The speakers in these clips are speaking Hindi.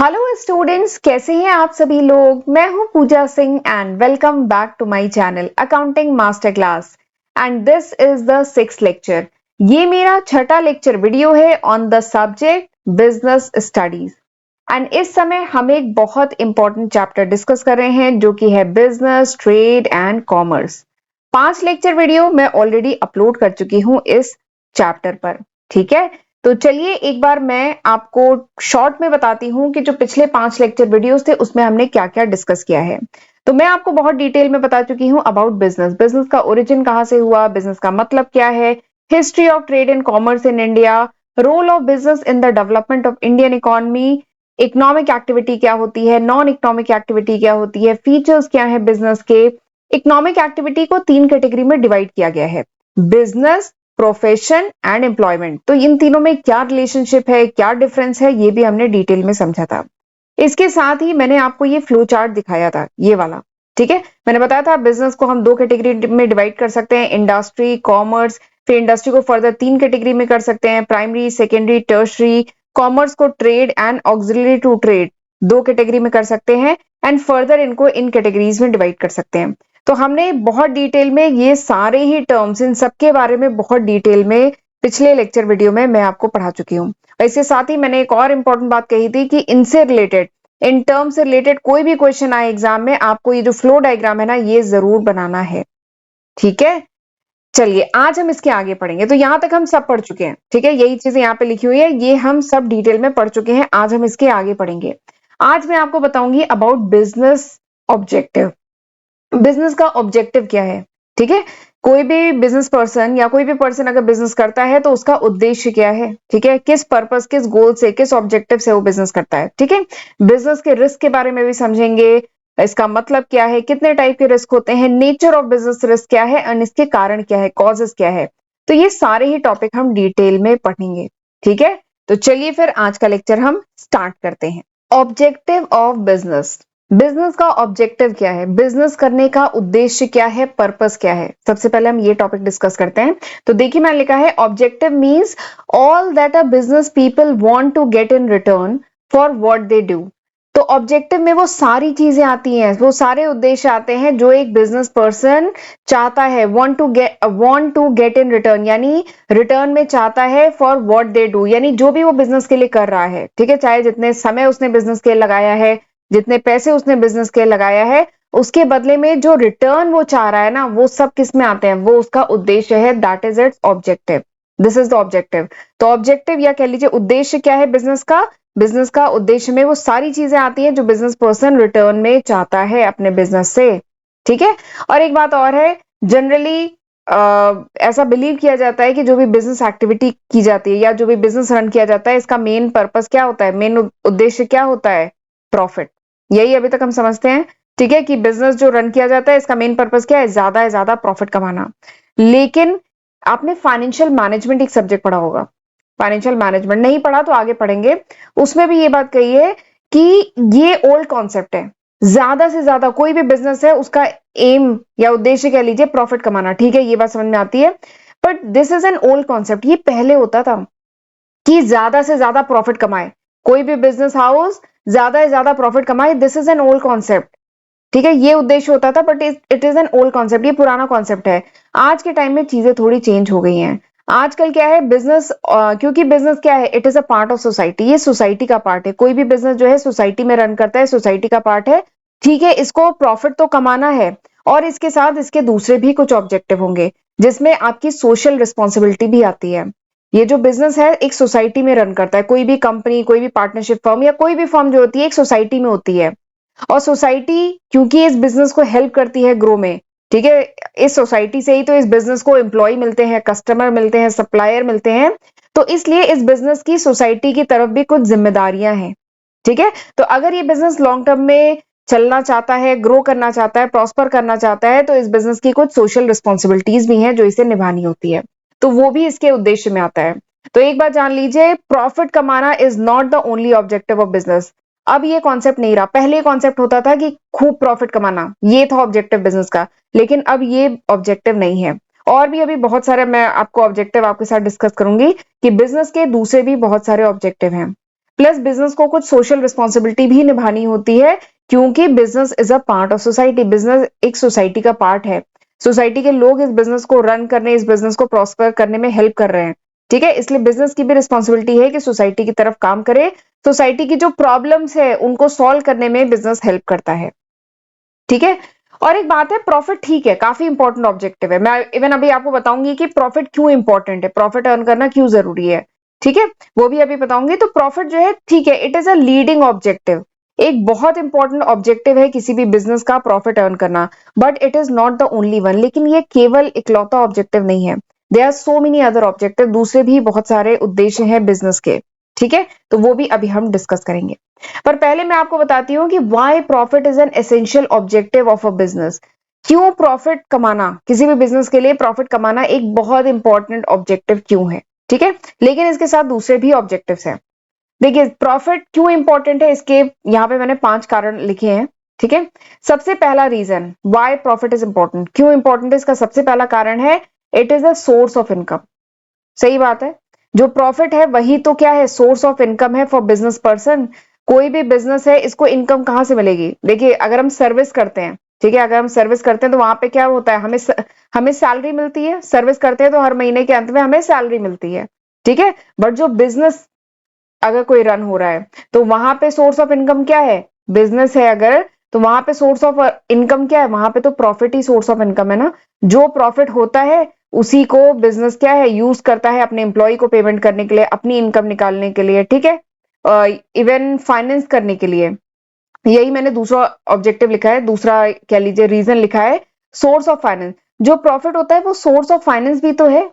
हेलो स्टूडेंट्स, कैसे हैं आप सभी लोग। मैं हूं Pooja Singh and welcome back to my channel accounting master class and this is the 6th lecture. ये मेरा छठा लेक्चर वीडियो है on the subject business studies and इस समय हम एक बहुत इंपॉर्टेंट चैप्टर डिस्कस कर रहे हैं जो कि है business, trade and commerce. 5 lecture video मैं ऑलरेडी अपलोड कर चुकी हूं इस चैप्टर पर। ठीक है, तो चलिए एक बार मैं आपको शॉर्ट में बताती हूँ कि जो पिछले 5 लेक्चर वीडियोस थे उसमें हमने क्या क्या डिस्कस किया है। तो मैं आपको बहुत डिटेल में बता चुकी हूँ अबाउट बिजनेस, बिजनेस का ओरिजिन कहाँ से हुआ, बिजनेस का मतलब क्या है, history of trade and commerce in India, role of business in the development of Indian economy, economic activity क्या होती है, नॉन इकोनॉमिक एक्टिविटी क्या होती है, फीचर्स क्या है बिजनेस के। इकोनॉमिक एक्टिविटी को 3 कैटेगरी में डिवाइड किया गया है, बिजनेस, प्रोफेशन एंड एम्प्लॉयमेंट। तो इन तीनों में क्या रिलेशनशिप है, क्या डिफरेंस है, ये भी हमने डिटेल में समझा था। इसके साथ ही मैंने आपको ये फ्लो चार्ट दिखाया था, ये वाला। ठीक है, मैंने बताया था बिजनेस को हम 2 कैटेगरी में डिवाइड कर सकते हैं, इंडस्ट्री, कॉमर्स। फिर इंडस्ट्री को फर्दर 3 कैटेगरी में कर सकते हैं, प्राइमरी, सेकेंडरी, टर्शरी। कॉमर्स को trade and auxiliary to trade 2 category में कर सकते हैं एंड फर्दर इनको इन कैटेगरीज में डिवाइड कर सकते हैं। तो हमने बहुत डिटेल में ये सारे ही टर्म्स, इन सबके बारे में बहुत डिटेल में पिछले लेक्चर वीडियो में मैं आपको पढ़ा चुकी हूँ। इसके साथ ही मैंने एक और इंपॉर्टेंट बात कही थी कि इनसे रिलेटेड, इन टर्म से रिलेटेड कोई भी क्वेश्चन आए एग्जाम में, आपको ये जो फ्लो डायग्राम है ना, ये जरूर बनाना है। ठीक है, चलिए आज हम इसके आगे पढ़ेंगे। तो यहां तक हम सब पढ़ चुके हैं। ठीक है, यही चीजें यहाँ पे लिखी हुई है, ये हम सब डिटेल में पढ़ चुके हैं। आज हम इसके आगे पढ़ेंगे। आज मैं आपको बताऊंगी अबाउट बिजनेस ऑब्जेक्टिव। बिजनेस का ऑब्जेक्टिव क्या है। ठीक है, कोई भी बिजनेस पर्सन या कोई भी पर्सन अगर बिजनेस करता है तो उसका उद्देश्य क्या है। ठीक है, किस पर्पस, किस गोल से, किस ऑब्जेक्टिव से वो बिजनेस करता है। ठीक है, बिजनेस के रिस्क के बारे में भी समझेंगे, इसका मतलब क्या है, कितने टाइप के रिस्क होते हैं, नेचर ऑफ बिजनेस रिस्क क्या है और इसके कारण क्या है, कॉजेस क्या है। तो ये सारे ही टॉपिक हम डिटेल में पढ़ेंगे। ठीक है, तो चलिए फिर आज का लेक्चर हम स्टार्ट करते हैं। Objective of business. बिजनेस का ऑब्जेक्टिव क्या है, बिजनेस करने का उद्देश्य क्या है, पर्पस क्या है। सबसे पहले हम ये टॉपिक डिस्कस करते हैं। तो देखिए मैंने लिखा है objective means all that a business people want to get in return for what they do. तो ऑब्जेक्टिव में वो सारी चीजें आती हैं, वो सारे उद्देश्य आते हैं जो एक बिजनेस पर्सन चाहता है, want to get in return, यानी रिटर्न में चाहता है फॉर व्हाट दे डू, यानी जो भी वो बिजनेस के लिए कर रहा है। ठीक है, चाहे जितने समय उसने बिजनेस के लिए लगाया है, जितने पैसे उसने बिजनेस के लगाया है, उसके बदले में जो रिटर्न वो चाह रहा है ना, वो सब किस में आते हैं, वो उसका उद्देश्य है। That is it's objective, this is the objective. तो ऑब्जेक्टिव या कह लीजिए उद्देश्य क्या है बिजनेस का, बिजनेस का उद्देश्य में वो सारी चीजें आती हैं जो बिजनेस पर्सन रिटर्न में चाहता है अपने बिजनेस से। ठीक है, और एक बात और है, जनरली ऐसा बिलीव किया जाता है कि जो भी बिजनेस एक्टिविटी की जाती है या जो भी बिजनेस रन किया जाता है, इसका मेन पर्पस क्या होता है, मेन उद्देश्य क्या होता है, प्रॉफिट। यही अभी तक हम समझते हैं। ठीक है, कि बिजनेस जो रन किया जाता है इसका मेन पर्पस क्या है, ज्यादा से ज्यादा प्रॉफिट कमाना। लेकिन आपने फाइनेंशियल मैनेजमेंट एक सब्जेक्ट पढ़ा होगा, फाइनेंशियल मैनेजमेंट नहीं पढ़ा तो आगे पढ़ेंगे, उसमें भी ये बात कही है कि ये ओल्ड कॉन्सेप्ट है। ज्यादा से ज्यादा कोई भी बिजनेस है उसका एम या उद्देश्य कह लीजिए प्रॉफिट कमाना। ठीक है, ये बात समझ में आती है, but this is an old concept. ये पहले होता था कि ज्यादा से ज्यादा प्रॉफिट कमाए, कोई भी बिजनेस हाउस ज्यादा से ज्यादा प्रॉफिट कमाए, this is an old concept. ठीक है, ये उद्देश्य होता था, but it is an old concept, ये पुराना कॉन्सेप्ट है। आज के टाइम में चीजें थोड़ी चेंज हो गई हैं। आजकल क्या है, बिजनेस क्योंकि बिजनेस क्या है, it is a part of society, ये सोसाइटी का पार्ट है। कोई भी बिजनेस जो है सोसाइटी में रन करता है, सोसाइटी का पार्ट है। ठीक है, इसको प्रॉफिट तो कमाना है और इसके साथ इसके दूसरे भी कुछ ऑब्जेक्टिव होंगे, जिसमें आपकी सोशल रिस्पॉन्सिबिलिटी भी आती है। ये जो बिजनेस है एक सोसाइटी में रन करता है, कोई भी कंपनी, कोई भी पार्टनरशिप फर्म या कोई भी फर्म जो होती है एक सोसाइटी में होती है। और सोसाइटी क्योंकि इस बिजनेस को हेल्प करती है ग्रो में, ठीक है, इस सोसाइटी से ही तो इस बिजनेस को एम्प्लॉय मिलते हैं, कस्टमर मिलते हैं, सप्लायर मिलते हैं। तो इसलिए इस बिजनेस की सोसाइटी की तरफ भी कुछ जिम्मेदारियां हैं। ठीक है, तो अगर ये बिजनेस लॉन्ग टर्म में चलना चाहता है, ग्रो करना चाहता है, प्रॉस्पर करना चाहता है, तो इस बिजनेस की कुछ सोशल रिस्पॉन्सिबिलिटीज भी हैं जो इसे निभानी होती है। तो वो भी इसके उद्देश्य में आता है। तो एक बात जान लीजिए, प्रॉफिट कमाना is not the only objective of business. अब ये कॉन्सेप्ट नहीं रहा, पहले कॉन्सेप्ट होता था कि खूब प्रॉफिट कमाना, ये था ऑब्जेक्टिव बिजनेस का, लेकिन अब ये ऑब्जेक्टिव नहीं है। और भी अभी बहुत सारे मैं आपको ऑब्जेक्टिव आपके साथ डिस्कस करूंगी कि बिजनेस के दूसरे भी बहुत सारे ऑब्जेक्टिव हैं। प्लस बिजनेस को कुछ सोशल रिस्पॉन्सिबिलिटी भी निभानी होती है, क्योंकि business is a part of society. Business एक सोसाइटी का पार्ट है। सोसाइटी के लोग इस बिजनेस को रन करने, इस बिजनेस को प्रॉस्पर करने में हेल्प कर रहे हैं। ठीक है, इसलिए बिजनेस की भी रिस्पॉन्सिबिलिटी है कि सोसाइटी की तरफ काम करे। सोसाइटी की जो प्रॉब्लम्स है उनको सॉल्व करने में बिजनेस हेल्प करता है। ठीक है, और एक बात है, प्रॉफिट ठीक है, काफी इंपॉर्टेंट ऑब्जेक्टिव है। मैं इवन अभी आपको बताऊंगी कि प्रॉफिट क्यों इंपॉर्टेंट है, प्रॉफिट अर्न करना क्यों जरूरी है। ठीक है, वो भी अभी बताऊंगी। तो प्रॉफिट जो है, ठीक है, it is a leading objective, एक बहुत इंपॉर्टेंट ऑब्जेक्टिव है किसी भी बिजनेस का, प्रॉफिट अर्न करना। But it is not the only one. लेकिन ये केवल इकलौता ऑब्जेक्टिव नहीं है। There are so many other objective, दूसरे भी बहुत सारे उद्देश्य हैं बिजनेस के। ठीक है, तो वो भी अभी हम डिस्कस करेंगे। पर पहले मैं आपको बताती हूँ कि why profit is an essential objective of a business. क्यों प्रॉफिट कमाना, किसी भी बिजनेस के लिए प्रॉफिट कमाना एक बहुत इंपॉर्टेंट ऑब्जेक्टिव क्यों है। ठीक है, लेकिन इसके साथ दूसरे भी ऑब्जेक्टिव्स हैं। देखिए, प्रॉफिट क्यों इंपॉर्टेंट है, इसके यहाँ पे मैंने 5 कारण लिखे हैं। ठीक है, सबसे पहला reason why profit is important, क्यों इंपॉर्टेंट है, इसका सबसे पहला कारण है it is a source of income. सही बात है, जो प्रॉफिट है वही तो क्या है, सोर्स ऑफ इनकम है फॉर बिजनेस पर्सन। कोई भी बिजनेस है, इसको इनकम कहां से मिलेगी। देखिए, अगर हम सर्विस करते हैं, ठीक है, अगर हम सर्विस करते हैं तो वहां पे क्या होता है, हमें सैलरी मिलती है। सर्विस करते हैं तो हर महीने के अंत में हमें सैलरी मिलती है। ठीक है, बट जो बिजनेस अगर कोई रन हो रहा है तो वहां पे सोर्स ऑफ इनकम क्या है, बिजनेस है अगर, तो वहां पे सोर्स ऑफ इनकम क्या है, वहां पे तो profit he source of income है ना। जो प्रॉफिट होता है उसी को बिजनेस क्या है, यूज करता है अपने एम्प्लॉय को पेमेंट करने के लिए, अपनी इनकम निकालने के लिए। ठीक है, इवन फाइनेंस करने के लिए। यही मैंने दूसरा ऑब्जेक्टिव लिखा है, दूसरा कह लीजिए रीजन लिखा है, सोर्स ऑफ फाइनेंस। जो प्रॉफिट होता है वो सोर्स ऑफ फाइनेंस भी तो है।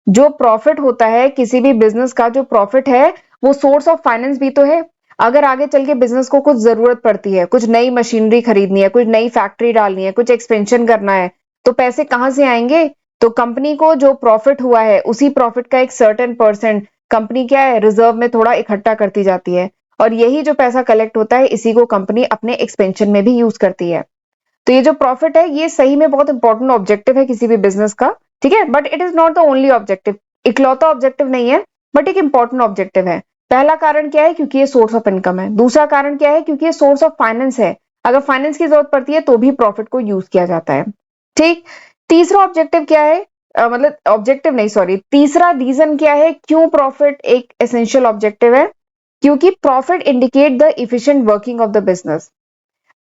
जो प्रॉफिट होता है किसी भी बिजनेस का, जो प्रॉफिट है वो सोर्स ऑफ फाइनेंस भी तो है। अगर आगे चल के बिजनेस को कुछ जरूरत पड़ती है, कुछ नई मशीनरी खरीदनी है, कुछ नई फैक्ट्री डालनी है, कुछ एक्सपेंशन करना है, तो पैसे कहां से आएंगे। तो कंपनी को जो प्रॉफिट हुआ है उसी प्रॉफिट का एक सर्टेन परसेंट कंपनी क्या है, रिजर्व में थोड़ा इकट्ठा करती जाती है। और यही जो पैसा कलेक्ट होता है इसी को कंपनी अपने एक्सपेंशन में भी यूज करती है। तो ये जो प्रॉफिट है ये सही में बहुत इंपॉर्टेंट ऑब्जेक्टिव है किसी भी बिजनेस का। ठीक है, but it is not the only objective, इकलौता ऑब्जेक्टिव नहीं है, बट एक इंपॉर्टेंट ऑब्जेक्टिव है। पहला कारण क्या है, क्योंकि ये सोर्स ऑफ इनकम है। दूसरा कारण क्या है, क्योंकि ये सोर्स ऑफ फाइनेंस है। अगर फाइनेंस की जरूरत पड़ती है तो भी प्रॉफिट को यूज किया जाता है। ठीक, तीसरा ऑब्जेक्टिव क्या है, मतलब ऑब्जेक्टिव नहीं, सॉरी, तीसरा रीजन क्या है क्यों प्रॉफिट एक एसेंशियल ऑब्जेक्टिव है। क्योंकि profit indicate the efficient working of the business.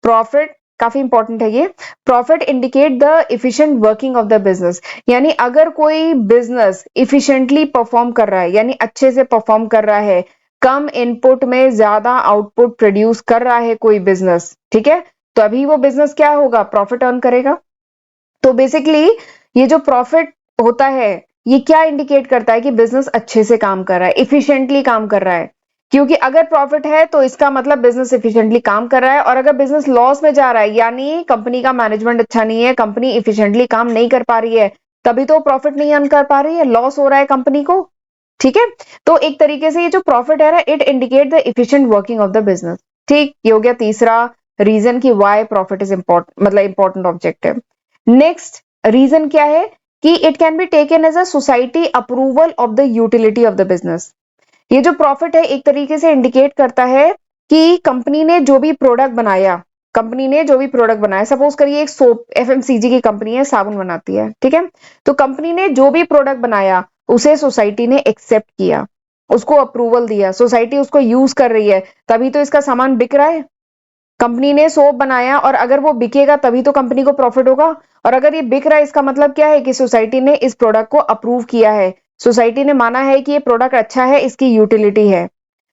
Profit काफी इंपॉर्टेंट है ये। Profit indicate the efficient working of the business, यानी अगर कोई बिजनेस इफिशिएंटली परफॉर्म कर रहा है, यानी अच्छे से परफॉर्म कर रहा है, कम इनपुट में ज्यादा आउटपुट प्रोड्यूस कर रहा है कोई बिजनेस, ठीक है, तो अभी वो बिजनेस क्या होगा, प्रॉफिट अर्न करेगा। तो बेसिकली ये जो प्रॉफिट होता है ये क्या इंडिकेट करता है कि बिजनेस अच्छे से काम कर रहा है, इफिशिएंटली काम कर रहा है। क्योंकि अगर प्रॉफिट है तो इसका मतलब बिजनेस इफिशिएंटली काम कर रहा है, और अगर बिजनेस लॉस में जा रहा है यानी कंपनी का मैनेजमेंट अच्छा नहीं है, कंपनी इफिशिएंटली काम नहीं कर पा रही है, तभी तो प्रॉफिट नहीं अर्न कर पा रही है, लॉस हो रहा है कंपनी को। ठीक है, तो एक तरीके से ये जो प्रॉफिट है ना, it indicate the efficient working of the business. ठीक, ये हो गया तीसरा रीजन की वाई प्रॉफिट इज इंपॉर्टेंट, मतलब इंपॉर्टेंट ऑब्जेक्टिव। नेक्स्ट रीजन क्या है कि it can be taken as a society approval of the utility of the business. ये जो प्रॉफिट है एक तरीके से इंडिकेट करता है कि कंपनी ने जो भी प्रोडक्ट बनाया, कंपनी ने जो भी प्रोडक्ट बनाया, सपोज करिए एक सोप, एफएमसीजी की कंपनी है, साबुन बनाती है, ठीक है, तो कंपनी ने जो भी प्रोडक्ट बनाया उसे सोसाइटी ने एक्सेप्ट किया, उसको अप्रूवल दिया, सोसाइटी उसको यूज कर रही है, तभी तो इसका सामान बिक रहा है। कंपनी ने सोप बनाया और अगर वो बिकेगा तभी तो कंपनी को प्रॉफिट होगा। और अगर ये बिक रहा है इसका मतलब क्या है कि सोसाइटी ने इस प्रोडक्ट को अप्रूव किया है, सोसाइटी ने माना है कि ये प्रोडक्ट अच्छा है, इसकी यूटिलिटी है।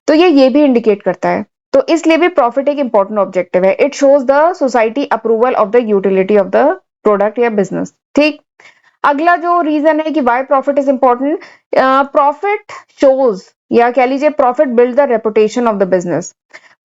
तो ये भी इंडिकेट करता है। तो इसलिए भी प्रॉफिट एक इंपॉर्टेंट ऑब्जेक्टिव है, it shows the society approval of the utility of the product या बिजनेस। ठीक, अगला जो रीजन है कि why profit is important, profit shows या कह लीजिए profit build the reputation of the business.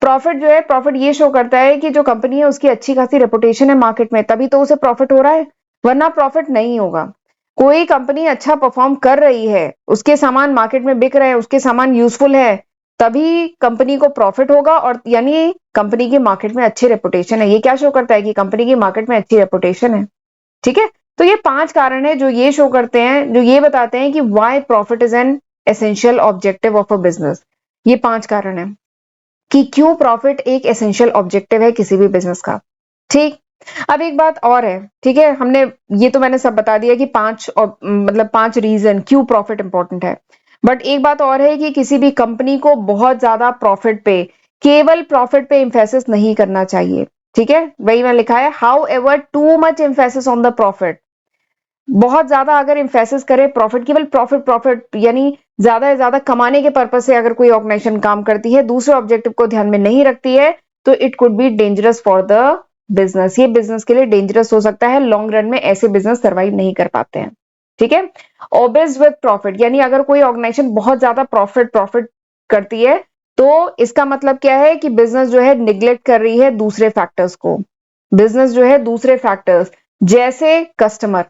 Profit जो है, प्रॉफिट ये शो करता है कि जो कंपनी है उसकी अच्छी खासी रेपुटेशन है मार्केट में, तभी तो उसे प्रॉफिट हो रहा है, वरना प्रॉफिट नहीं होगा। कोई कंपनी अच्छा परफॉर्म कर रही है, उसके सामान मार्केट में बिक रहे हैं, उसके सामान यूजफुल है, तभी कंपनी को प्रॉफिट होगा, और यानी कंपनी की मार्केट में अच्छी रेपुटेशन है। ये क्या शो करता है कि कंपनी की मार्केट में अच्छी रेपुटेशन है। ठीक है, तो ये 5 कारण है जो ये शो करते हैं, जो ये बताते हैं कि why profit is an essential objective of a business. ये 5 कारण है कि क्यों प्रॉफिट एक एसेंशियल ऑब्जेक्टिव है किसी भी बिजनेस का। ठीक। अब एक बात और है, ठीक है, हमने ये तो मैंने सब बता दिया कि 5 रीजन क्यों प्रॉफिट इंपॉर्टेंट है। बट एक बात और है कि किसी भी कंपनी को बहुत ज्यादा प्रॉफिट पे, केवल प्रॉफिट पे इंफेसिस नहीं करना चाहिए। ठीक है, वही मैं लिखा है, how ever too much emphasis on the profit, बहुत ज्यादा अगर इंफेसिस करे प्रॉफिट, केवल प्रॉफिट प्रॉफिट यानी ज्यादा से ज्यादा कमाने के पर्पज से अगर कोई ऑर्गेनाइजेशन काम करती है, दूसरे ऑब्जेक्टिव को ध्यान में नहीं रखती है, तो it could be dangerous for the business. ये बिजनेस के लिए डेंजरस हो सकता है, लॉन्ग रन में ऐसे बिजनेस सर्वाइव नहीं कर पाते हैं। ठीक है, ऑब्सेस्ड विद प्रॉफिट यानी अगर कोई ऑर्गेनाइजेशन बहुत ज्यादा प्रॉफिट प्रॉफिट करती है, तो इसका मतलब क्या है कि बिजनेस जो है निग्लेक्ट कर रही है दूसरे फैक्टर्स को। बिजनेस जो है दूसरे फैक्टर्स जैसे कस्टमर,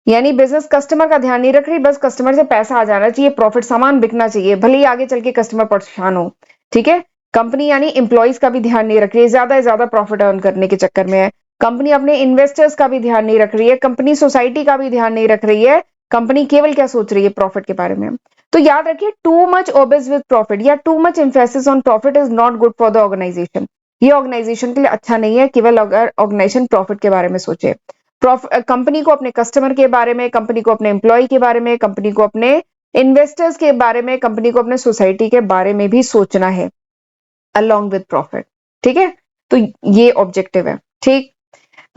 यानी बिजनेस कस्टमर का ध्यान नहीं रख रही, बस कस्टमर से पैसा आ जाना चाहिए, प्रॉफिट, सामान बिकना चाहिए, भले ही आगे चल के कस्टमर परेशान हो। ठीक है, कंपनी यानी इंप्लॉइज का भी ध्यान नहीं रख रही है, ज्यादा से ज्यादा प्रॉफिट अर्न करने के चक्कर में है। कंपनी अपने इन्वेस्टर्स का भी ध्यान नहीं रख रही है, कंपनी सोसाइटी का भी ध्यान नहीं रख रही है, कंपनी केवल क्या सोच रही है, प्रॉफिट के बारे में। तो याद रखिए, too much obsess with profit या too much emphasis on profit is not good for the organisation. ये ऑर्गेनाइजेशन के लिए अच्छा नहीं है, केवल अगर ऑर्गेनाइजेशन प्रॉफिट के बारे में सोचे। कंपनी को अपने कस्टमर के बारे में, कंपनी को अपने एम्प्लॉय के बारे में, कंपनी को अपने इन्वेस्टर्स के बारे में, कंपनी को अपने सोसाइटी के बारे में भी सोचना है अलोंग विद प्रॉफिट। ठीक है, तो ये ऑब्जेक्टिव है। ठीक,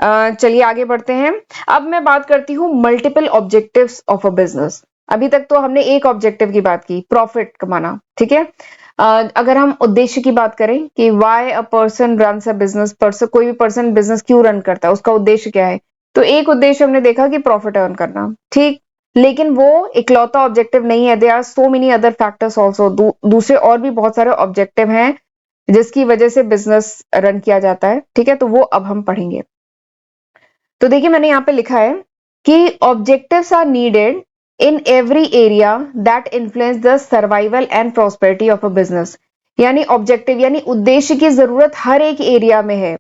चलिए आगे बढ़ते हैं। अब मैं बात करती हूं multiple objectives of a business. अभी तक तो हमने एक ऑब्जेक्टिव की बात की, प्रॉफिट कमाना। ठीक है, अगर हम उद्देश्य की बात करें कि why a person runs a business, person, कोई भी पर्सन बिजनेस क्यों रन करता है, उसका उद्देश्य क्या है, तो एक उद्देश्य हमने देखा कि प्रॉफिट अर्न करना। ठीक, लेकिन वो इकलौता ऑब्जेक्टिव नहीं है, there are so many other factors also, दूसरे और भी बहुत सारे ऑब्जेक्टिव हैं जिसकी वजह से बिजनेस रन किया जाता है। ठीक है, तो वो अब हम पढ़ेंगे। तो देखिए मैंने यहाँ पे लिखा है कि objectives are needed in every area that influence the survival and prosperity of a business. यानी ऑब्जेक्टिव यानी उद्देश्य की जरूरत हर एक एरिया में है।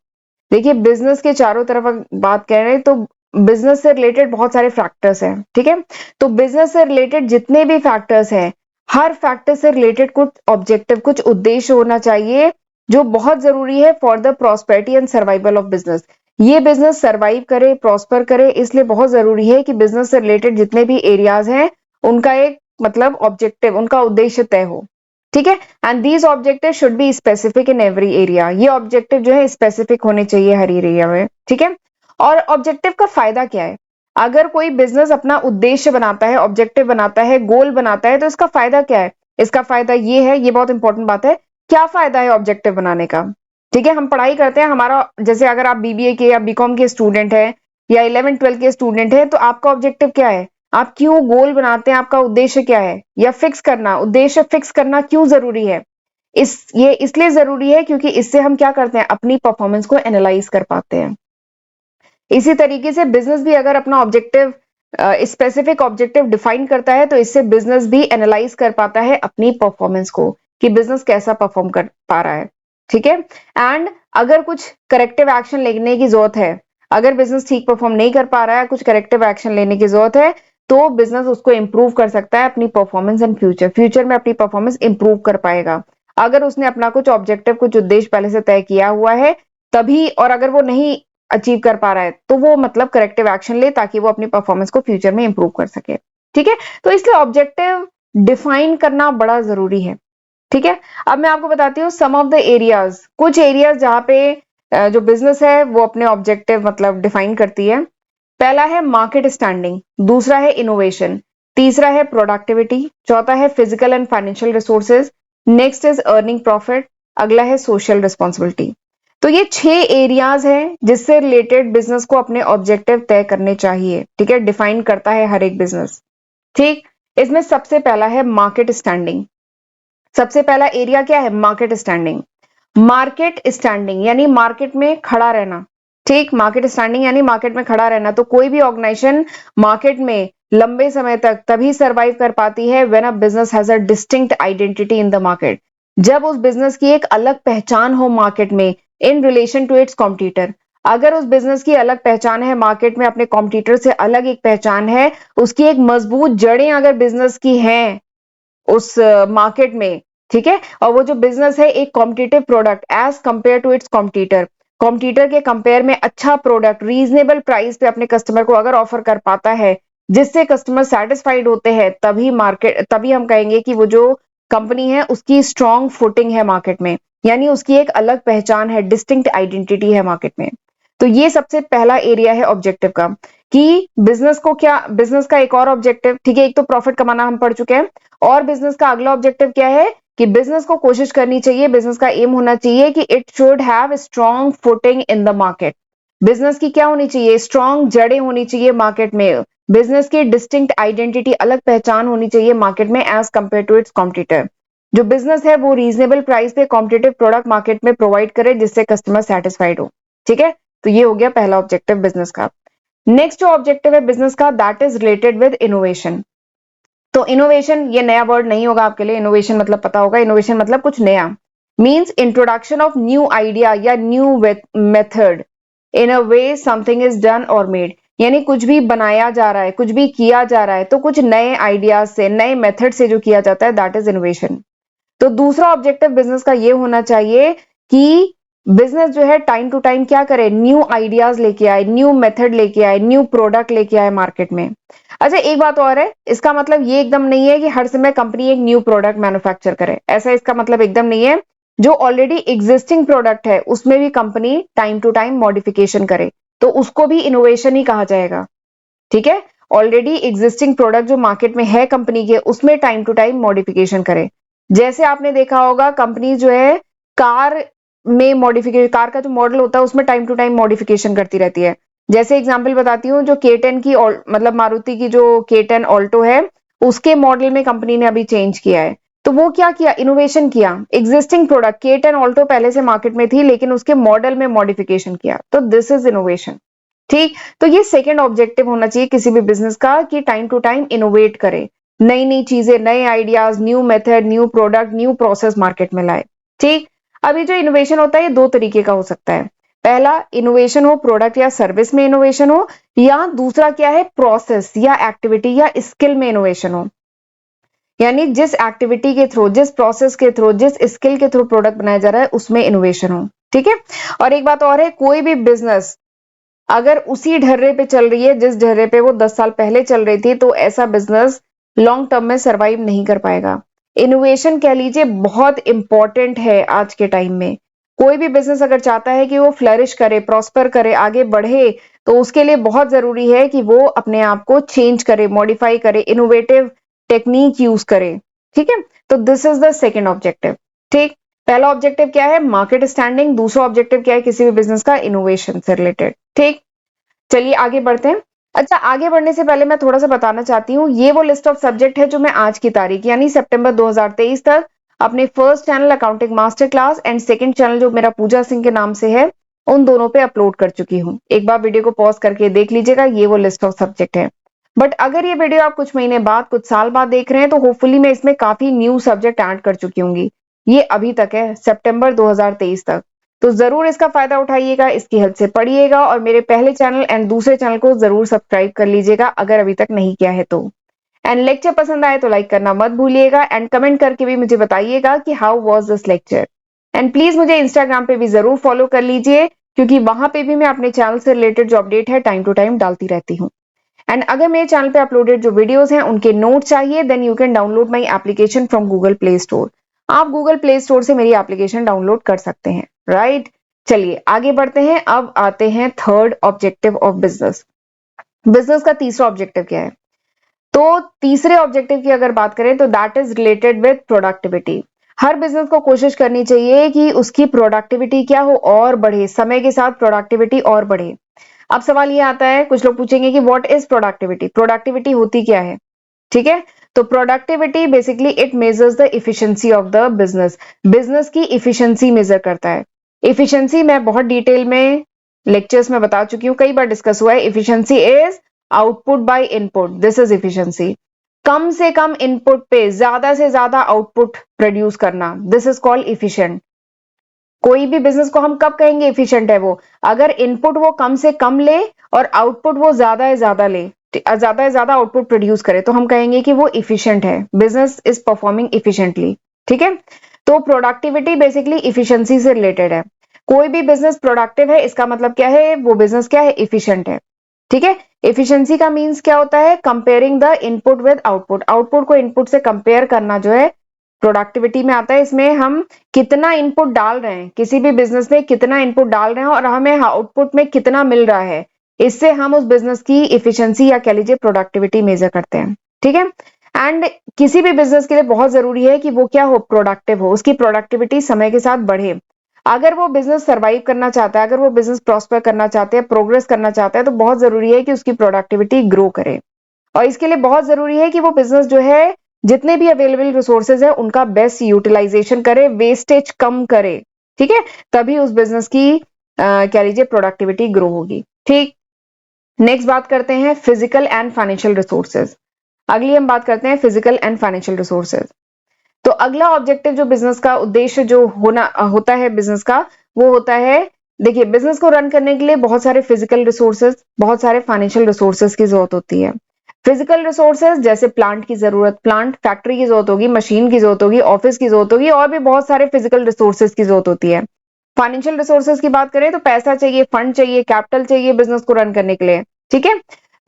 देखिए बिजनेस के चारों तरफ अगर बात कर रहे हैं तो बिजनेस से रिलेटेड बहुत सारे फैक्टर्स हैं। ठीक है, तो बिजनेस से रिलेटेड जितने भी फैक्टर्स हैं, हर फैक्टर से रिलेटेड कुछ ऑब्जेक्टिव, कुछ उद्देश्य होना चाहिए जो बहुत जरूरी है for the prosperity and survival of business. ये बिजनेस सर्वाइव करे, प्रॉस्पर करे, इसलिए बहुत जरूरी है कि बिजनेस से रिलेटेड जितने भी एरियाज हैं उनका एक मतलब ऑब्जेक्टिव, उनका उद्देश्य तय हो। ठीक है, and these objective should be specific in every area. ये ऑब्जेक्टिव जो है स्पेसिफिक होने चाहिए हर एरिया में। ठीक है, और ऑब्जेक्टिव का फायदा क्या है, अगर कोई बिजनेस अपना उद्देश्य बनाता है, ऑब्जेक्टिव बनाता है, गोल बनाता है, तो इसका फायदा क्या है। इसका फायदा ये है, ये बहुत इंपॉर्टेंट बात है, क्या फायदा है ऑब्जेक्टिव बनाने का। ठीक है, हम पढ़ाई करते हैं, हमारा जैसे अगर आप बीबीए के या बीकॉम के स्टूडेंट हैं या 11th 12th के स्टूडेंट हैं, तो आपका ऑब्जेक्टिव क्या है, आप क्यों गोल बनाते हैं, आपका उद्देश्य क्या है, या फिक्स करना, उद्देश्य फिक्स करना क्यों जरूरी है। ये इसलिए जरूरी है क्योंकि इससे हम क्या करते हैं, अपनी परफॉर्मेंस को एनालाइज कर पाते हैं। इसी तरीके से बिजनेस भी अगर अपना ऑब्जेक्टिव, स्पेसिफिक ऑब्जेक्टिव डिफाइन करता है, तो इससे बिजनेस भी एनालाइज कर पाता है अपनी परफॉर्मेंस को कि बिजनेस कैसा परफॉर्म कर पा रहा है। ठीक है, एंड अगर कुछ करेक्टिव एक्शन लेने की जरूरत है, अगर बिजनेस ठीक परफॉर्म नहीं कर पा रहा है, कुछ करेक्टिव एक्शन लेने की जरूरत है, तो बिजनेस उसको इंप्रूव कर सकता है अपनी परफॉर्मेंस एंड फ्यूचर में अपनी परफॉर्मेंस इंप्रूव कर पाएगा। अगर उसने अपना कुछ ऑब्जेक्टिव, कुछ उद्देश्य पहले से तय किया हुआ है तभी, और अगर वो नहीं अचीव कर पा रहा है तो वो मतलब करेक्टिव एक्शन ले ताकि वो अपनी परफॉर्मेंस को फ्यूचर में इंप्रूव कर सके। ठीक है, तो इसलिए ऑब्जेक्टिव डिफाइन करना बड़ा जरूरी है। ठीक है, अब मैं आपको बताती हूँ सम ऑफ द एरियाज, कुछ एरियाज जहां पे जो बिजनेस है वो अपने ऑब्जेक्टिव मतलब डिफाइन करती है। पहला है मार्केट स्टैंडिंग, दूसरा है इनोवेशन, तीसरा है प्रोडक्टिविटी, चौथा है physical and financial resources, next is earning profit, अगला है सोशल रिस्पॉन्सिबिलिटी। तो ये 6 एरियाज हैं जिससे रिलेटेड बिजनेस को अपने ऑब्जेक्टिव तय करने चाहिए। ठीक है, डिफाइन करता है हर एक बिजनेस। ठीक, इसमें सबसे पहला है मार्केट स्टैंडिंग। सबसे पहला एरिया क्या है, मार्केट स्टैंडिंग। मार्केट स्टैंडिंग यानी मार्केट में खड़ा रहना। ठीक, मार्केट स्टैंडिंग यानी मार्केट में खड़ा रहना। तो कोई भी ऑर्गेनाइजेशन मार्केट में लंबे समय तक तभी सरवाइव कर पाती है when a business has a distinct identity in the market, जब उस बिजनेस की एक अलग पहचान हो मार्केट में in relation to its competitor. अगर उस बिजनेस की अलग पहचान है मार्केट में, अपने कॉम्पिटिटर से अलग एक पहचान है, उसकी एक मजबूत जड़ें अगर बिजनेस की हैं उस मार्केट में, ठीक है। और वो जो बिजनेस है एक competitive product as compare to its competitor, competitor के कंपेयर में अच्छा प्रोडक्ट रीजनेबल प्राइस पे अपने कस्टमर को अगर ऑफर कर पाता है जिससे कस्टमर सेटिस्फाइड होते हैं, तभी हम कहेंगे कि वो जो कंपनी है उसकी स्ट्रॉन्ग फुटिंग है मार्केट में, यानी उसकी एक अलग पहचान है, डिस्टिंक्ट आइडेंटिटी है मार्केट में। तो ये सबसे पहला एरिया है ऑब्जेक्टिव का, कि बिजनेस को क्या, बिजनेस का एक और ऑब्जेक्टिव, ठीक है, एक तो प्रॉफिट कमाना हम पढ़ चुके हैं, और बिजनेस का अगला ऑब्जेक्टिव क्या है कि बिजनेस को कोशिश करनी चाहिए, बिजनेस का एम होना चाहिए कि it should have strong footing in the market. Business की क्या होनी चाहिए, स्ट्रॉन्ग जड़ें होनी चाहिए मार्केट में, बिजनेस की डिस्टिंक्ट आइडेंटिटी, अलग पहचान होनी चाहिए मार्केट में as compare to its competitor. जो बिजनेस है वो रीजनेबल प्राइस पे कॉम्पिटिटिव प्रोडक्ट मार्केट में प्रोवाइड करे जिससे कस्टमर सेटिस्फाइड हो। ठीक है, तो ये हो गया पहला ऑब्जेक्टिव बिजनेस का। नेक्स्ट जो ऑब्जेक्टिव है बिजनेस का that is related with innovation. तो इनोवेशन ये नया वर्ड नहीं होगा आपके लिए, इनोवेशन मतलब पता होगा, इनोवेशन मतलब कुछ नया, means introduction of new idea या new method in a way something is done or made, यानी कुछ भी बनाया जा रहा है, कुछ भी किया जा रहा है तो कुछ नए आइडियाज से, नए मेथड से जो किया जाता है दैट इज इनोवेशन। तो दूसरा ऑब्जेक्टिव बिजनेस का ये होना चाहिए कि बिजनेस जो है टाइम टू टाइम क्या करे, न्यू आइडियाज लेके आए, न्यू मेथड लेके आए, न्यू प्रोडक्ट लेके आए मार्केट में। अच्छा एक बात और है, इसका मतलब ये एकदम नहीं है कि हर समय कंपनी एक न्यू प्रोडक्ट मैन्युफैक्चर करे, ऐसा इसका मतलब एकदम नहीं है। जो ऑलरेडी एग्जिस्टिंग प्रोडक्ट है उसमें भी company time to time modification करे तो उसको भी इनोवेशन ही कहा जाएगा। ठीक है, ऑलरेडी एग्जिस्टिंग प्रोडक्ट जो मार्केट में है कंपनी के उसमें टाइम टू टाइम मॉडिफिकेशन करे। जैसे आपने देखा होगा कंपनी जो है कार में मॉडिफिकेशन, कार का जो मॉडल होता है उसमें टाइम टू टाइम मॉडिफिकेशन करती रहती है। जैसे एग्जांपल बताती हूँ, जो K10 की मतलब मारुति की जो K10 ऑल्टो है उसके मॉडल में कंपनी ने अभी चेंज किया है। तो वो क्या किया, इनोवेशन किया, एग्जिस्टिंग प्रोडक्ट K10 ऑल्टो पहले से मार्केट में थी लेकिन उसके मॉडल में मॉडिफिकेशन किया, तो दिस इज इनोवेशन। ठीक, तो ये सेकंड ऑब्जेक्टिव होना चाहिए किसी भी बिजनेस का कि टाइम टू टाइम इनोवेट करे, नई नई चीजें, नए ideas, new method, new product, new process market में लाए। ठीक, अभी जो इनोवेशन होता है ये दो तरीके का हो सकता है। पहला इनोवेशन हो प्रोडक्ट या सर्विस में इनोवेशन हो, या दूसरा क्या है प्रोसेस या एक्टिविटी या स्किल में इनोवेशन हो, यानी जिस एक्टिविटी के थ्रू, जिस प्रोसेस के थ्रू, जिस स्किल के थ्रू प्रोडक्ट बनाया जा रहा है उसमें इनोवेशन हो। ठीक है, और एक बात और है, कोई भी बिजनेस अगर उसी ढर्रे पे चल रही है जिस ढर्रे पे वो 10 साल पहले चल रही थी तो ऐसा बिजनेस लॉन्ग टर्म में सरवाइव नहीं कर पाएगा। इनोवेशन कह लीजिए बहुत इंपॉर्टेंट है आज के टाइम में। कोई भी बिजनेस अगर चाहता है कि वो फ्लरिश करे, प्रॉस्पर करे, आगे बढ़े, तो उसके लिए बहुत जरूरी है कि वो अपने आप को चेंज करे, मॉडिफाई करे, इनोवेटिव टेक्निक यूज करे। ठीक है, तो this is the second objective. ठीक, पहला ऑब्जेक्टिव क्या है, मार्केट स्टैंडिंग, दूसरा ऑब्जेक्टिव क्या है, किसी भी बिजनेस का इनोवेशन से रिलेटेड। ठीक, चलिए आगे बढ़ते हैं। अच्छा आगे बढ़ने से पहले मैं थोड़ा सा बताना चाहती हूँ, ये वो लिस्ट ऑफ सब्जेक्ट है जो मैं आज की तारीख यानी सितंबर 2023 तक अपने first channel accounting master class and second channel जो मेरा पूजा सिंह के नाम से है उन दोनों पे अपलोड कर चुकी हूँ। एक बार वीडियो को पॉज करके देख लीजिएगा, ये वो लिस्ट ऑफ सब्जेक्ट है। बट अगर ये वीडियो आप कुछ महीने बाद, कुछ साल बाद देख रहे हैं तो होपफुली मैं इसमें काफी न्यू सब्जेक्ट ऐड कर चुकी होंगी। ये अभी तक है, सितंबर 2023 तक। तो जरूर इसका फायदा उठाइएगा, इसकी हेल्प से पढ़िएगा और मेरे पहले चैनल एंड दूसरे चैनल को जरूर सब्सक्राइब कर लीजिएगा अगर अभी तक नहीं किया है तो। एंड लेक्चर पसंद आए तो लाइक करना मत भूलिएगा एंड कमेंट करके भी मुझे बताइएगा कि how was this lecture. And please मुझे इंस्टाग्राम पे भी जरूर फॉलो कर लीजिए क्योंकि वहां पे भी मैं अपने चैनल से रिलेटेड जो अपडेट है टाइम टू टाइम डालती रहती हूँ। एंड अगर मेरे चैनल पे अपलोडेड जो वीडियोस हैं उनके नोट चाहिए then you can download my application from Google Play Store. आप गूगल प्ले स्टोर से मेरी एप्लीकेशन डाउनलोड कर सकते हैं, राइट। चलिए आगे बढ़ते हैं, अब आते हैं third objective of business. Business का तीसरा ऑब्जेक्टिव क्या है, तो तीसरे ऑब्जेक्टिव की अगर बात करें तो that is related with productivity. Her business को कोशिश करनी चाहिए कि उसकी प्रोडक्टिविटी क्या हो और बढ़े, समय के साथ प्रोडक्टिविटी और बढ़े। अब सवाल ये आता है, कुछ लोग पूछेंगे कि व्हाट इज प्रोडक्टिविटी, प्रोडक्टिविटी होती क्या है। ठीक है, तो productivity basically it measures the efficiency of the business, business की इफिशिएंसी मेजर करता है। इफिशिएंसी मैं बहुत डिटेल में लेक्चर्स में बता चुकी हूँ, कई बार डिस्कस हुआ है। Efficiency is output by input, this is efficiency. कम से कम इनपुट पे ज्यादा से ज्यादा आउटपुट प्रोड्यूस करना, दिस इज कॉल्ड इफिशिएंट। कोई भी बिजनेस को हम कब कहेंगे इफिशिएंट है वो, अगर इनपुट वो कम से कम ले और आउटपुट वो ज्यादा है ज्यादा ले, ज्यादा से ज्यादा आउटपुट प्रोड्यूस करे तो हम कहेंगे कि वो इफिशिएंट है, बिजनेस इज परफॉर्मिंग इफिशिएंटली। ठीक है। तो प्रोडक्टिविटी बेसिकली इफिशियंसी से रिलेटेड है। कोई भी बिजनेस प्रोडक्टिव है इसका मतलब क्या है, वो बिजनेस क्या है, इफिशियंट है। ठीक है। एफिशिएंसी का मींस क्या होता है, comparing the input with output, output को इनपुट से कंपेयर करना जो है प्रोडक्टिविटी में आता है। इसमें हम कितना इनपुट डाल रहे हैं, किसी भी बिजनेस में कितना इनपुट डाल रहे हैं और हमें आउटपुट में कितना मिल रहा है, इससे हम उस बिजनेस की इफिशियंसी या कह लीजिए प्रोडक्टिविटी मेजर करते हैं। ठीक है। एंड किसी भी बिजनेस के लिए बहुत जरूरी है कि वो क्या हो, प्रोडक्टिव हो, उसकी प्रोडक्टिविटी समय के साथ बढ़े। अगर वो बिजनेस सर्वाइव करना चाहता है, अगर वो बिजनेस प्रॉस्पर करना चाहते हैं, प्रोग्रेस करना चाहता है, तो बहुत जरूरी है कि उसकी प्रोडक्टिविटी ग्रो करे। और इसके लिए बहुत जरूरी है कि वो बिजनेस जो है जितने भी अवेलेबल रिसोर्सेज है उनका बेस्ट यूटिलाइजेशन करे, वेस्टेज कम करे। ठीक है। तभी उस बिजनेस की कह लीजिए प्रोडक्टिविटी ग्रो होगी। ठीक। नेक्स्ट बात करते हैं फिजिकल एंड फाइनेंशियल रिसोर्सेज। अगली हम बात करते हैं फिजिकल एंड फाइनेंशियल रिसोर्सेज। तो अगला ऑब्जेक्टिव जो बिजनेस का उद्देश्य जो होना होता है बिजनेस का, वो होता है, देखिए बिजनेस को रन करने के लिए बहुत सारे फिजिकल रिसोर्सेज, बहुत सारे फाइनेंशियल रिसोर्सेज की जरूरत होती है। फिजिकल रिसोर्सेज जैसे प्लांट की जरूरत, प्लांट फैक्ट्री की जरूरत होगी, मशीन की जरूरत होगी, ऑफिस की जरूरत होगी, और भी बहुत सारे फिजिकल रिसोर्सेज की जरूरत होती है। फाइनेंशियल रिसोर्सेज की बात करें तो पैसा चाहिए, फंड चाहिए, कैपिटल चाहिए बिजनेस को रन करने के लिए। ठीक है।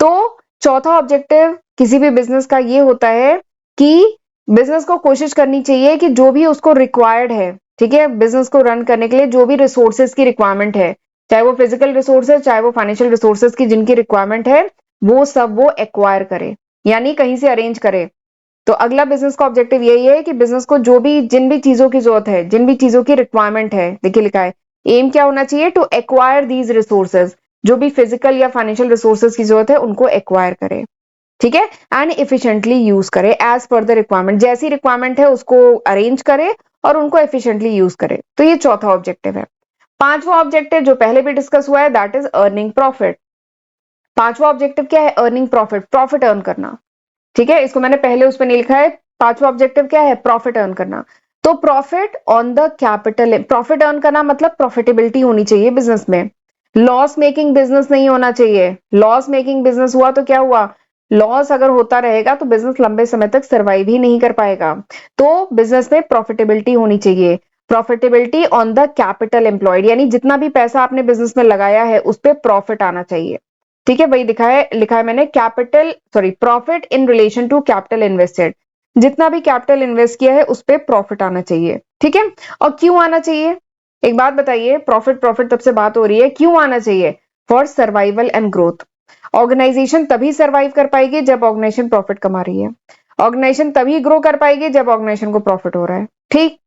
तो चौथा ऑब्जेक्टिव किसी भी बिजनेस का ये होता है कि बिजनेस को कोशिश करनी चाहिए कि जो भी उसको रिक्वायर्ड है, ठीक है, बिजनेस को रन करने के लिए जो भी रिसोर्सेज की रिक्वायरमेंट है, चाहे वो फिजिकल रिसोर्सेज चाहे वो फाइनेंशियल रिसोर्सेज की जिनकी रिक्वायरमेंट है, वो सब वो एक्वायर करे, यानी कहीं से अरेंज करे। तो अगला बिजनेस का ऑब्जेक्टिव यही है कि बिजनेस को जो भी जिन भी चीजों की जरूरत है, जिन भी चीजों की रिक्वायरमेंट है, देखिए लिखा है एम क्या होना चाहिए, टू एक्वायर दीज रिसोर्सेज, जो भी फिजिकल या फाइनेंशियल रिसोर्सेज की जरूरत है उनको एक्वायर करे। ठीक है। एंड एफिशिएंटली यूज करे एज पर द रिक्वायरमेंट, जैसी रिक्वायरमेंट है उसको अरेंज करे और उनको एफिशिएंटली यूज करे। तो ये चौथा ऑब्जेक्टिव है। पांचवा ऑब्जेक्टिव जो पहले भी डिस्कस हुआ है, दैट इज अर्निंग प्रॉफिट। पांचवा ऑब्जेक्टिव क्या है, अर्निंग प्रॉफिट, प्रॉफिट अर्न करना। ठीक है। इसको मैंने पहले उस पर नहीं लिखा है। पांचवा ऑब्जेक्टिव क्या है, प्रॉफिट अर्न करना। तो profit on the capital, profit earn करना मतलब प्रॉफिटेबिलिटी होनी चाहिए बिजनेस में, लॉस मेकिंग बिजनेस नहीं होना चाहिए। लॉस मेकिंग बिजनेस हुआ तो क्या हुआ, लॉस अगर होता रहेगा तो बिजनेस लंबे समय तक सर्वाइव ही नहीं कर पाएगा। तो बिजनेस में प्रॉफिटेबिलिटी होनी चाहिए। Profitability on the capital employed, यानी जितना भी पैसा आपने बिजनेस में लगाया है उस पर प्रॉफिट आना चाहिए। ठीक है, वही लिखा है मैंने, capital sorry profit in relation to capital invested, जितना भी कैपिटल इन्वेस्ट किया है उस पर प्रॉफिट आना चाहिए। ठीक है। और क्यों आना चाहिए, एक बात बताइए, प्रॉफिट प्रॉफिट तब से बात हो रही है, क्यों आना चाहिए, for survival and growth. Organisation तभी सर्वाइव कर पाएगी जब ऑर्गेनाइजेशन प्रॉफिट कमा रही है, ऑर्गेनाइजेशन तभी ग्रो कर पाएगी जब ऑर्गेनाइजेशन को प्रॉफिट हो रहा है। ठीक।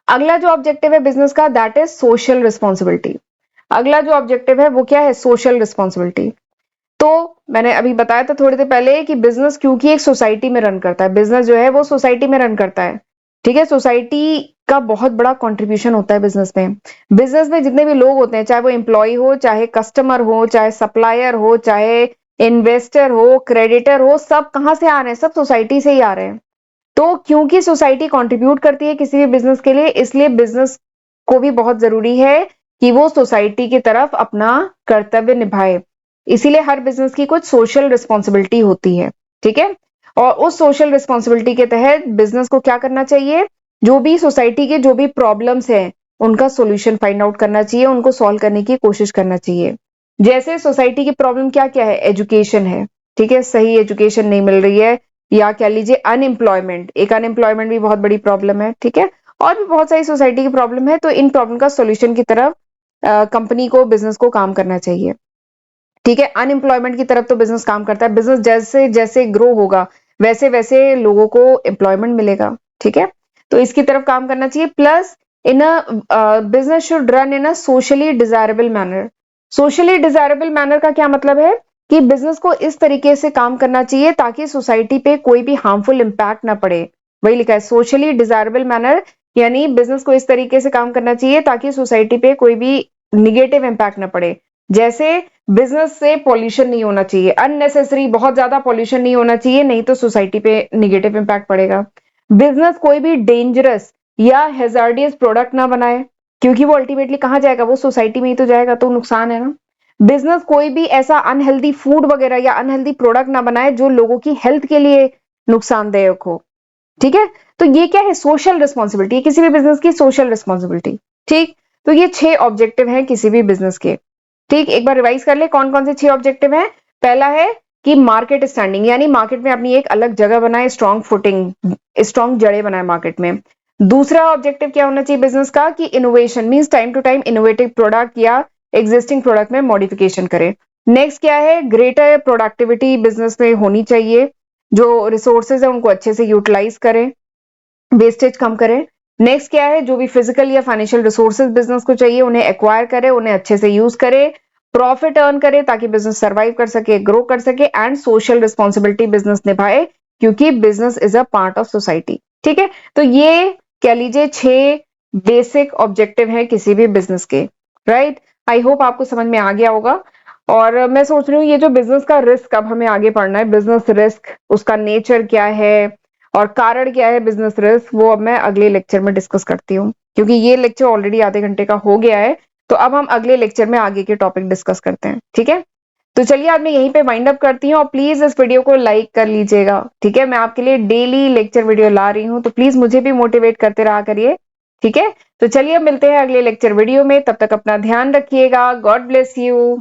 अगला जो ऑब्जेक्टिव है बिजनेस का, दैट इज सोशल रिस्पॉन्सिबिलिटी। अगला जो ऑब्जेक्टिव है वो क्या है, सोशल रिस्पॉन्सिबिलिटी। तो मैंने अभी बताया था थोड़ी देर पहले कि बिजनेस क्योंकि एक सोसाइटी में रन करता है, बिजनेस जो है वो सोसाइटी में रन करता है। ठीक है। सोसाइटी का बहुत बड़ा कंट्रीब्यूशन होता है बिजनेस में। बिजनेस में जितने भी लोग होते हैं, चाहे वो एम्प्लॉय हो, चाहे कस्टमर हो, चाहे सप्लायर हो, चाहे इन्वेस्टर हो, क्रेडिटर हो, सब कहां से आ रहे हैं, सब सोसाइटी से ही आ रहे हैं। तो क्योंकि सोसाइटी कंट्रीब्यूट करती है किसी भी बिजनेस के लिए, इसलिए बिजनेस को भी बहुत जरूरी है कि वो सोसाइटी की तरफ अपना कर्तव्य निभाए। इसीलिए हर बिजनेस की कुछ सोशल रिस्पॉन्सिबिलिटी होती है। ठीक है। और उस सोशल रिस्पॉन्सिबिलिटी के तहत बिजनेस को क्या करना चाहिए, जो भी सोसाइटी के जो भी प्रॉब्लम्स हैं उनका सोल्यूशन फाइंड आउट करना चाहिए, उनको सॉल्व करने की कोशिश करना चाहिए। जैसे सोसाइटी की प्रॉब्लम क्या क्या है, एजुकेशन है। ठीक है, सही एजुकेशन नहीं मिल रही है, या कह लीजिए अनएम्प्लॉयमेंट, एक अनएम्प्लॉयमेंट भी बहुत बड़ी प्रॉब्लम है। ठीक है। और भी बहुत सारी सोसाइटी की प्रॉब्लम है, तो इन प्रॉब्लम का सोल्यूशन की तरफ कंपनी को, बिजनेस को काम करना चाहिए। ठीक है। अनएम्प्लॉयमेंट की तरफ तो बिजनेस काम करता है, बिजनेस जैसे जैसे ग्रो होगा वैसे वैसे लोगों को एम्प्लॉयमेंट मिलेगा। ठीक है। तो इसकी तरफ काम करना चाहिए। Plus in a business should run in a socially desirable manner. Socially desirable manner का क्या मतलब है कि बिजनेस को इस तरीके से काम करना चाहिए ताकि सोसाइटी पे कोई भी हार्मफुल इंपैक्ट ना पड़े। वही लिखा है, सोशली डिजायरेबल मैनर, यानी बिजनेस को इस तरीके से काम करना चाहिए ताकि सोसाइटी पे कोई भी निगेटिव इंपैक्ट ना पड़े। जैसे बिजनेस से पॉल्यूशन नहीं होना चाहिए, अननेसेसरी बहुत ज्यादा पॉल्यूशन नहीं होना चाहिए, नहीं तो सोसाइटी पे निगेटिव इंपैक्ट पड़ेगा। बिजनेस कोई भी डेंजरस या हेजार्डियस प्रोडक्ट ना बनाए, क्योंकि वो अल्टीमेटली कहां जाएगा, वो सोसाइटी में ही तो जाएगा, तो नुकसान है ना। बिजनेस कोई भी ऐसा अनहेल्दी फूड वगैरह या अनहेल्दी प्रोडक्ट ना बनाए जो लोगों की हेल्थ के लिए नुकसानदायक हो। ठीक है। तो ये क्या है, सोशल रिस्पॉन्सिबिलिटी, किसी भी बिजनेस की सोशल रिस्पॉन्सिबिलिटी। ठीक, तो ये 6 ऑब्जेक्टिव हैं किसी भी बिजनेस के। ठीक, एक बार रिवाइज कर ले कौन कौन से 6 ऑब्जेक्टिव हैं। पहला है कि मार्केट स्टैंडिंग, यानी मार्केट में अपनी एक अलग जगह बनाए, स्ट्रॉन्ग फुटिंग, स्ट्रॉन्ग जड़ें बनाए मार्केट में। दूसरा ऑब्जेक्टिव क्या होना चाहिए बिजनेस का, कि innovation means time to time innovative product या एग्जिस्टिंग प्रोडक्ट में मॉडिफिकेशन करे। नेक्स्ट क्या है, ग्रेटर प्रोडक्टिविटी बिजनेस में होनी चाहिए, जो रिसोर्सेज है उनको अच्छे से यूटिलाइज करें, वेस्टेज कम करें। नेक्स्ट क्या है, जो भी फिजिकल या फाइनेंशियल रिसोर्सेज बिजनेस को चाहिए उन्हें एक्वायर करे, उन्हें अच्छे से यूज करे, प्रॉफिट अर्न करे ताकि बिजनेस सर्वाइव कर सके, ग्रो कर सके, एंड सोशल रिस्पॉन्सिबिलिटी बिजनेस निभाए क्योंकि business is a part of society. ठीक है, तो ये कह लीजिए 6 बेसिक ऑब्जेक्टिव है किसी भी बिजनेस के। राइट, आई होप आपको समझ में आ गया होगा। और मैं सोच रही हूँ ये जो बिजनेस का रिस्क अब हमें आगे पढ़ना है, बिजनेस रिस्क, उसका नेचर क्या है और कारण क्या है बिजनेस रिस्क, वो अब मैं अगले लेक्चर में डिस्कस करती हूँ, क्योंकि ये लेक्चर ऑलरेडी आधे घंटे का हो गया है। तो अब हम अगले लेक्चर में आगे के टॉपिक डिस्कस करते हैं। ठीक है, तो चलिए आज मैं यहीं पे वाइंड अप करती हूँ और प्लीज इस वीडियो को लाइक कर लीजिएगा। ठीक है, मैं आपके लिए डेली लेक्चर वीडियो ला रही हूँ, तो प्लीज मुझे भी मोटिवेट करते रहा करिए। ठीक है, तो चलिए अब मिलते हैं अगले लेक्चर वीडियो में, तब तक अपना ध्यान रखिएगा। God bless you.